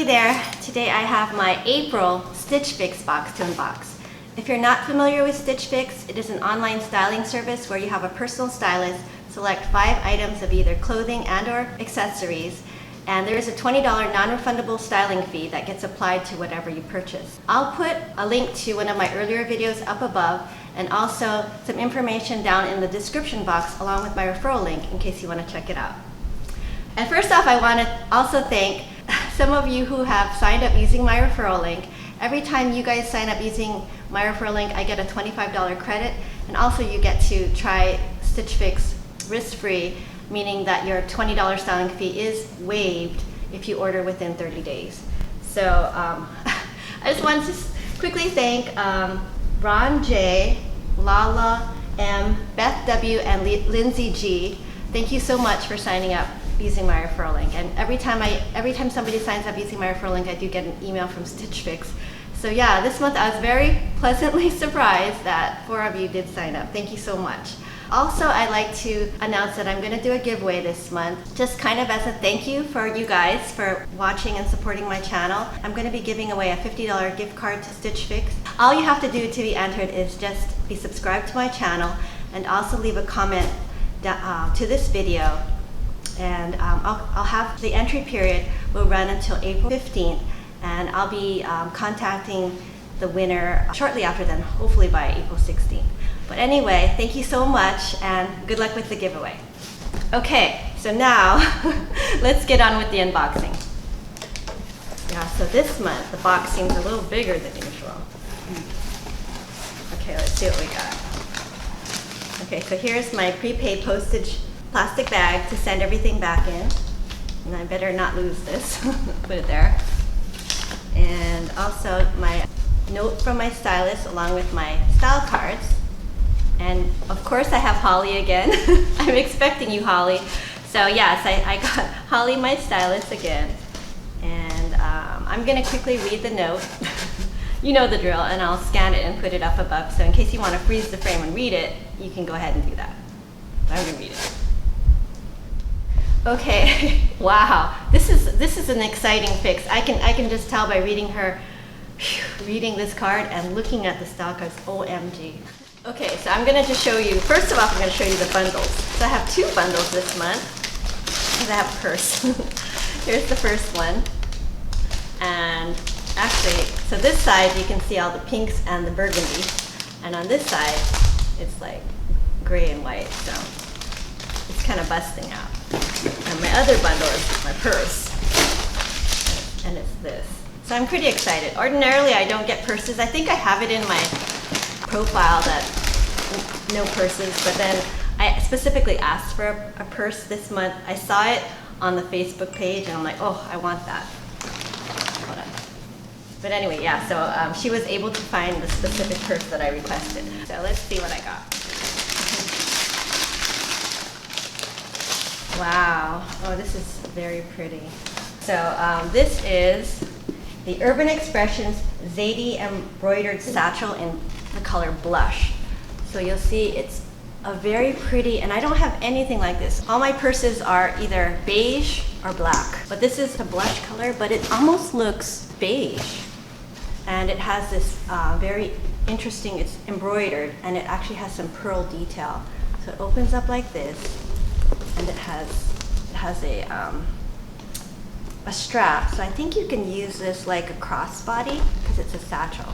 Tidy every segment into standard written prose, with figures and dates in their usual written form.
Hey there! Today I have my April Stitch Fix box to unbox. If you're not familiar with Stitch Fix, it is an online styling service where you have a personal stylist select 5 items of either clothing and or accessories, and there is a $20 non-refundable styling fee that gets applied to whatever you purchase. I'll put a link to one of my earlier videos up above and also some information down in the description box along with my referral link in case you want to check it out. And first off, I want to also thank some of you who have signed up using my referral link. Every time you guys sign up using my referral link, I get a $25 credit, and also you get to try Stitch Fix risk-free, meaning that your $20 styling fee is waived if you order within 30 days. So I just wanted to quickly thank Ron J, Lala M, Beth W, and Lindsay G. Thank you so much for signing up using my referral link. And every time somebody signs up using my referral link, I do get an email from Stitch Fix. So yeah, this month I was very pleasantly surprised that 4 of you did sign up. Thank you so much. Also, I'd like to announce that I'm going to do a giveaway this month, just kind of as a thank you for you guys for watching and supporting my channel. I'm going to be giving away a $50 gift card to Stitch Fix. All you have to do to be entered is just be subscribed to my channel and also leave a comment to this video. And I'll have the entry period will run until April 15th, and I'll be contacting the winner shortly after then, hopefully by April 16th. But anyway, thank you so much and good luck with the giveaway. Okay, so now let's get on with the unboxing. Yeah, so this month the box seems a little bigger than usual. Okay, let's see what we got. Okay, so here's my prepaid postage plastic bag to send everything back in. And I better not lose this. Put it there. And also my note from my stylist along with my style cards. And of course I have Holly again. I'm expecting you, Holly. So yes, I got Holly, my stylist, again. And I'm gonna quickly read the note. You know the drill, and I'll scan it and put it up above. So in case you want to freeze the frame and read it, you can go ahead and do that. I'm gonna read it. Okay, wow, this is an exciting fix. I can just tell by reading reading this card and looking at the style cards. OMG. Okay, so I'm gonna just show you. First of all, I'm gonna show you the bundles. So I have 2 bundles this month because I have a purse. Here's the first one, and actually, so this side you can see all the pinks and the burgundy, and on this side it's like gray and white. So it's kind of busting out. And my other bundle is my purse, and it's this. So I'm pretty excited. Ordinarily I don't get purses. I think I have it in my profile that no purses, but then I specifically asked for a purse this month. I saw it on the Facebook page and I'm like, oh, I want that. Hold on. But anyway, yeah, so she was able to find the specific purse that I requested. So let's see what I got. Wow, oh, this is very pretty. So this is the Urban Expressions Zaidee Embroidered Satchel in the color Blush. So you'll see it's a very pretty, and I don't have anything like this. All my purses are either beige or black, but this is a blush color, but it almost looks beige. And it has this very interesting, it's embroidered, and it actually has some pearl detail. So it opens up like this, and it has a strap. So I think you can use this like a crossbody because it's a satchel.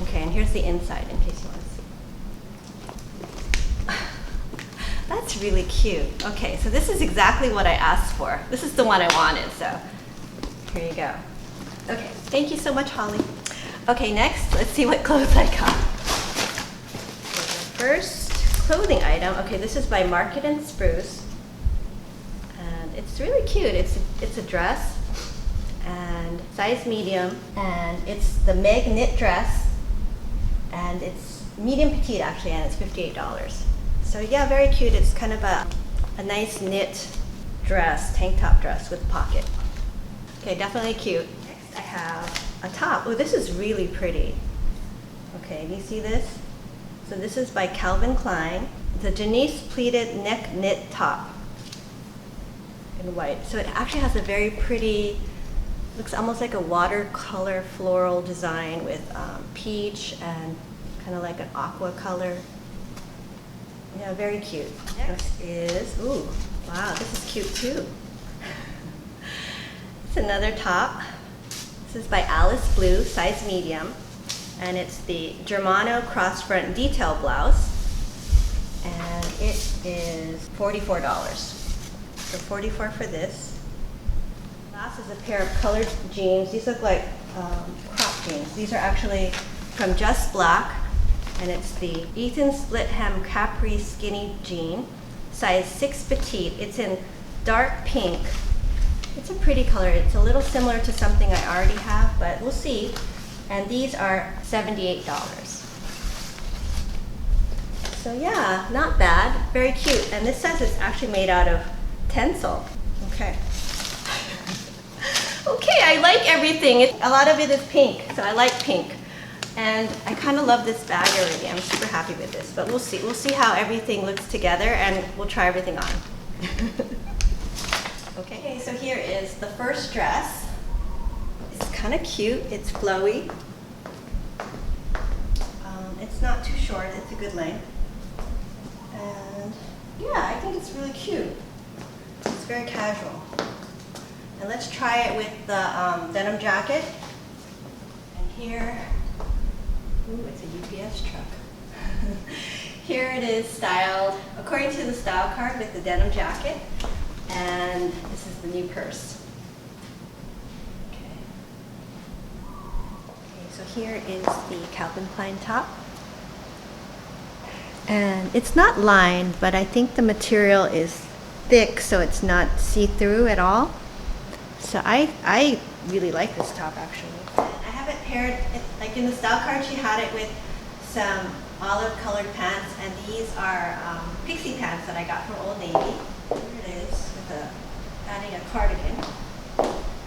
Okay, and here's the inside in case you want to see. That's really cute. Okay, so this is exactly what I asked for. This is the one I wanted, so here you go. Okay, thank you so much, Holly. Okay, next, let's see what clothes I got. First clothing item, okay, this is by Market and Spruce. And it's really cute. It's a dress, and size medium, and it's the Meg knit dress. And it's medium petite actually, and it's $58. So yeah, very cute. It's kind of a nice knit dress, tank top dress with a pocket. Okay, definitely cute. Next I have a top. Oh, this is really pretty. Okay, do you see this? So this is by Calvin Klein. It's a Janise pleated neck knit top in white. So it actually has a very pretty Looks almost like a watercolor floral design with peach and kind of like an aqua color. Yeah, very cute. Next is, ooh, wow, this is cute too. It's another top. This is by Alice Blue, size medium. And it's the Germano Crossfront detail blouse. And it is $44. So $44 for this. Last is a pair of colored jeans. These look like crop jeans. These are actually from Just Black. And it's the Ethan Split Hem Capri Skinny Jean, size 6 petite. It's in dark pink. It's a pretty color. It's a little similar to something I already have, but we'll see. And these are $78. So yeah, not bad. Very cute. And this says it's actually made out of tencel. Okay. Okay, I like everything. A lot of it is pink, so I like pink. And I kind of love this bag already. I'm super happy with this, but we'll see. We'll see how everything looks together, and we'll try everything on. Okay, so here is the first dress. It's kind of cute. It's flowy. It's not too short. It's a good length. And yeah, I think it's really cute. It's very casual. And let's try it with the denim jacket. And here, ooh, it's a UPS truck. Here it is styled according to the style card with the denim jacket. And this is the new purse. Okay. Okay, so here is the Calvin Klein top. And it's not lined, but I think the material is thick, so it's not see-through at all. So I really like this top, actually. I have it paired, like in the style card, she had it with some olive-colored pants, and these are pixie pants that I got from Old Navy. Here it is, with adding a cardigan.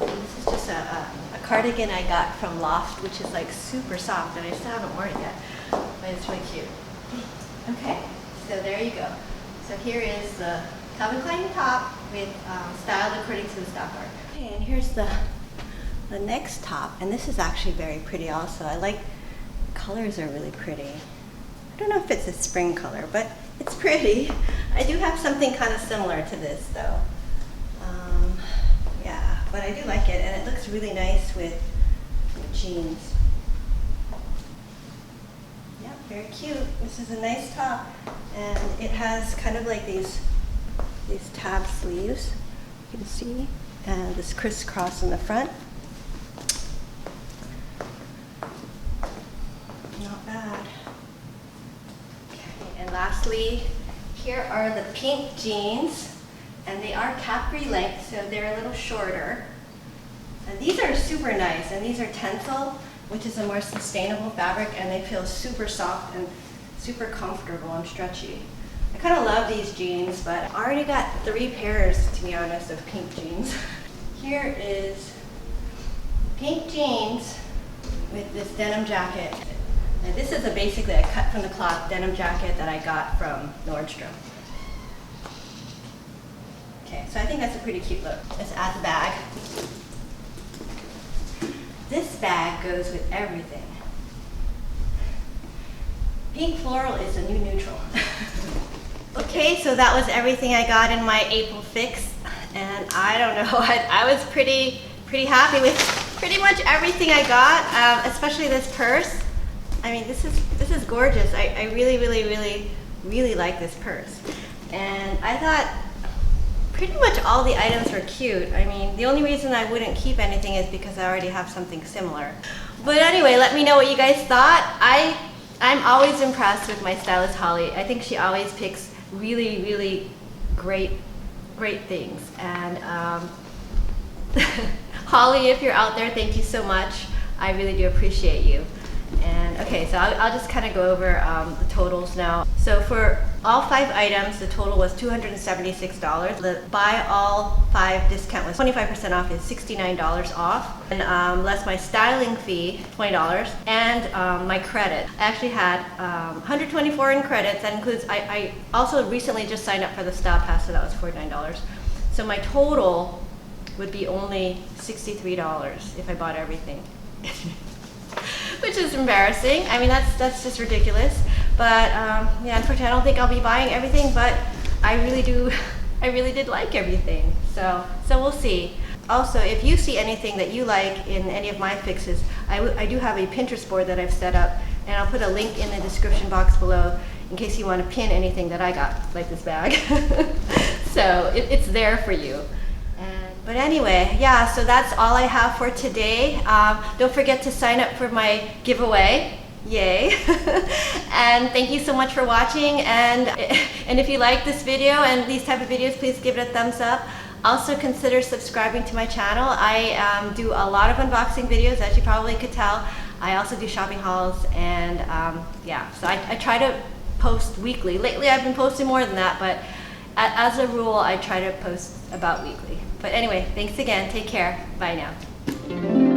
And this is just a cardigan I got from Loft, which is like super soft, and I still haven't worn it yet, but it's really cute. Okay, so there you go. So here is the Calvin Klein top with styled according to the style card. Okay, and here's the next top, and this is actually very pretty also. I like, colors are really pretty. I don't know if it's a spring color, but it's pretty. I do have something kind of similar to this though. Yeah, but I do like it, and it looks really nice with jeans. Yeah, very cute. This is a nice top, and it has kind of like these tab sleeves, you can see, and this crisscross in the front. Not bad. Okay, and lastly, here are the pink jeans, and they are Capri length, so they're a little shorter. And these are super nice, and these are tencel, which is a more sustainable fabric, and they feel super soft and super comfortable and stretchy. I kind of love these jeans, but I already got 3 pairs, to be honest, of pink jeans. Here is pink jeans with this denim jacket. And this is basically a cut from the cloth denim jacket that I got from Nordstrom. Okay, so I think that's a pretty cute look. Let's add the bag. This bag goes with everything. Pink floral is a new neutral. Okay, so that was everything I got in my April fix, and I don't know, I was pretty happy with pretty much everything I got, especially this purse. I mean, this is gorgeous. I really like this purse, and I thought pretty much all the items were cute. I mean, the only reason I wouldn't keep anything is because I already have something similar. But anyway, let me know what you guys thought. I'm always impressed with my stylist Holly. I think she always picks really great things. And Holly, if you're out there, thank you so much. I really do appreciate you. And okay, so I'll just kind of go over the totals now. So for all 5 items, the total was $276. The buy all 5 discount was 25% off, is $69 off. And less my styling fee, $20, and my credit. I actually had 124 in credits. That includes, I also recently just signed up for the Style Pass, so that was $49. So my total would be only $63 if I bought everything. Which is embarrassing. I mean, that's just ridiculous. But yeah, unfortunately, I don't think I'll be buying everything, but I really did like everything. So we'll see. Also, if you see anything that you like in any of my fixes, I do have a Pinterest board that I've set up, and I'll put a link in the description box below in case you want to pin anything that I got, like this bag. So it's there for you. But anyway, yeah, so that's all I have for today. Don't forget to sign up for my giveaway. Yay. And thank you so much for watching. And if you like this video and these type of videos, please give it a thumbs up. Also consider subscribing to my channel. I do a lot of unboxing videos, as you probably could tell. I also do shopping hauls, and yeah, so I try to post weekly. Lately I've been posting more than that, but as a rule I try to post about weekly. But anyway, thanks again. Take care. Bye now.